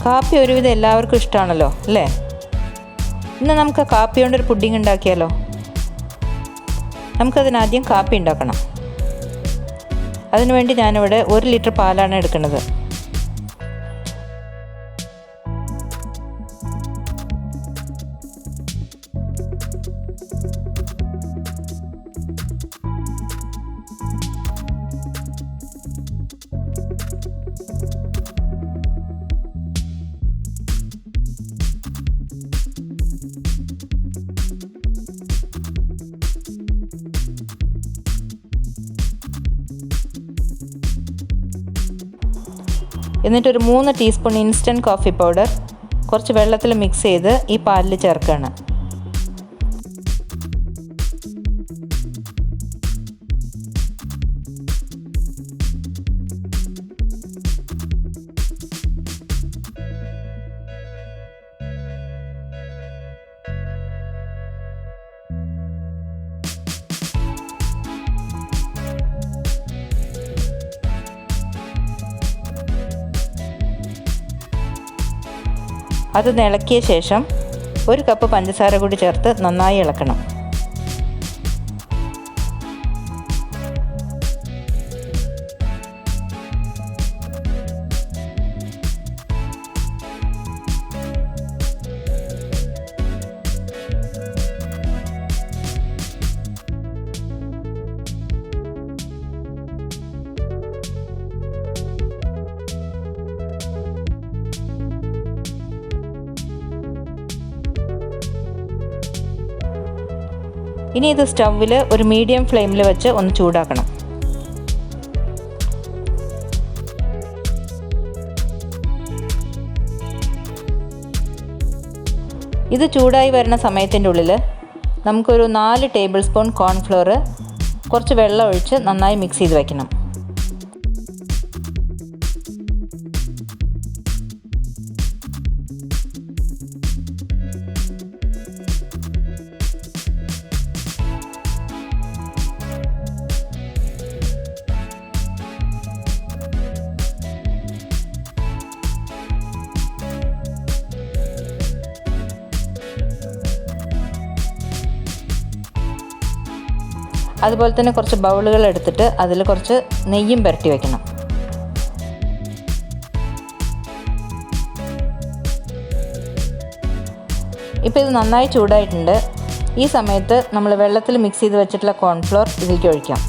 കാപ്പി ഒരുവിധം എല്ലാവർക്കും ഇഷ്ടമാണല്ലോ അല്ലേ? ഇന്ന് നമുക്ക് കാപ്പി കൊണ്ടൊരു പുഡിംഗ് ഉണ്ടാക്കിയാലോ? നമുക്കതിനാദ്യം കാപ്പി ഉണ്ടാക്കണം. അതിനുവേണ്ടി ഞാനിവിടെ 1 ലിറ്റർ പാലാണ് എടുക്കുന്നത്. എന്നിട്ടൊരു 3 ടീസ്പൂൺ ഇൻസ്റ്റൻറ്റ് കോഫി പൗഡർ കുറച്ച് വെള്ളത്തിൽ മിക്സ് ചെയ്ത് ഈ പാലിൽ ചേർക്കുകയാണ്. അത് ഇളക്കിയ ശേഷം 1 കപ്പ് പഞ്ചസാര കൂടി ചേർത്ത് നന്നായി ഇളക്കണം. ഇനി ഇത് സ്റ്റൗവിൽ ഒരു മീഡിയം ഫ്ലെയിമിൽ വെച്ച് ഒന്ന് ചൂടാക്കണം. ഇത് ചൂടായി വരുന്ന സമയത്തിൻ്റെ ഉള്ളിൽ നമുക്കൊരു 4 ടേബിൾ സ്പൂൺ കോൺഫ്ലോർ കുറച്ച് വെള്ളം ഒഴിച്ച് നന്നായി മിക്സ് ചെയ്ത് വയ്ക്കണം. അതുപോലെ തന്നെ കുറച്ച് ബൗളുകൾ എടുത്തിട്ട് അതിൽ കുറച്ച് നെയ്യും പുരട്ടി വയ്ക്കണം. ഇപ്പോൾ ഇത് നന്നായി ചൂടായിട്ടുണ്ട്. ഈ സമയത്ത് നമ്മൾ വെള്ളത്തിൽ മിക്സ് ചെയ്ത് വെച്ചിട്ടുള്ള കോൺഫ്ലോർ ഇതിലേക്ക് ഒഴിക്കാം.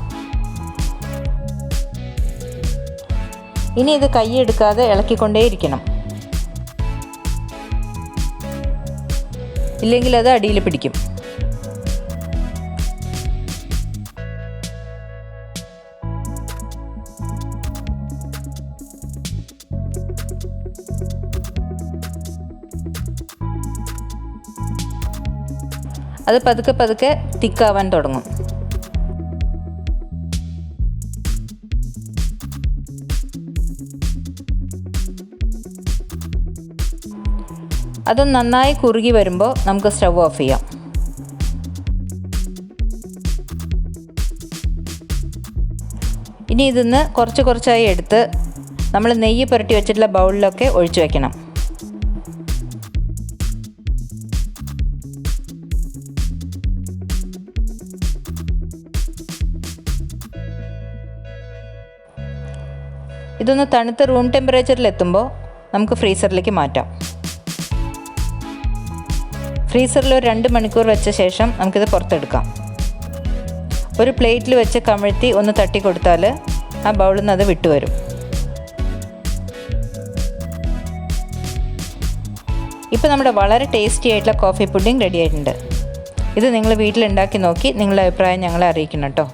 ഇനി ഇത് കൈ എടുക്കാതെ ഇളക്കിക്കൊണ്ടേയിരിക്കണം, ഇല്ലെങ്കിൽ അത് അടിയിൽ പിടിക്കും. അത് പതുക്കെ പതുക്കെ തിക്കാവാൻ തുടങ്ങും. അത് നന്നായി കുറുകി വരുമ്പോൾ നമുക്ക് സ്റ്റവ് ഓഫ് ചെയ്യാം. ഇനി ഇതിന്ന് കുറച്ച് കുറച്ചായി എടുത്ത് നമ്മൾ നെയ്യ് പുരട്ടി വെച്ചിട്ടുള്ള ബൗളിലൊക്കെ ഒഴിച്ചു വയ്ക്കണം. ഇതൊന്ന് തണുത്ത റൂം ടെമ്പറേച്ചറിൽ എത്തുമ്പോൾ നമുക്ക് ഫ്രീസറിലേക്ക് മാറ്റാം. ഫ്രീസറിൽ ഒരു 2 മണിക്കൂർ വെച്ച ശേഷം നമുക്കിത് പുറത്തെടുക്കാം. ഒരു പ്ലേറ്റിൽ വെച്ച് കമഴ്ത്തി ഒന്ന് തട്ടി കൊടുത്താൽ ആ ബൗളിൽ നിന്ന് അത് വിട്ടുവരും. ഇപ്പോൾ നമ്മുടെ വളരെ ടേസ്റ്റി ആയിട്ടുള്ള കോഫി പുഡിംഗ് റെഡി ആയിട്ടുണ്ട്. ഇത് നിങ്ങൾ വീട്ടിലുണ്ടാക്കി നോക്കി നിങ്ങളുടെ അഭിപ്രായം ഞങ്ങളെ അറിയിക്കണം കേട്ടോ.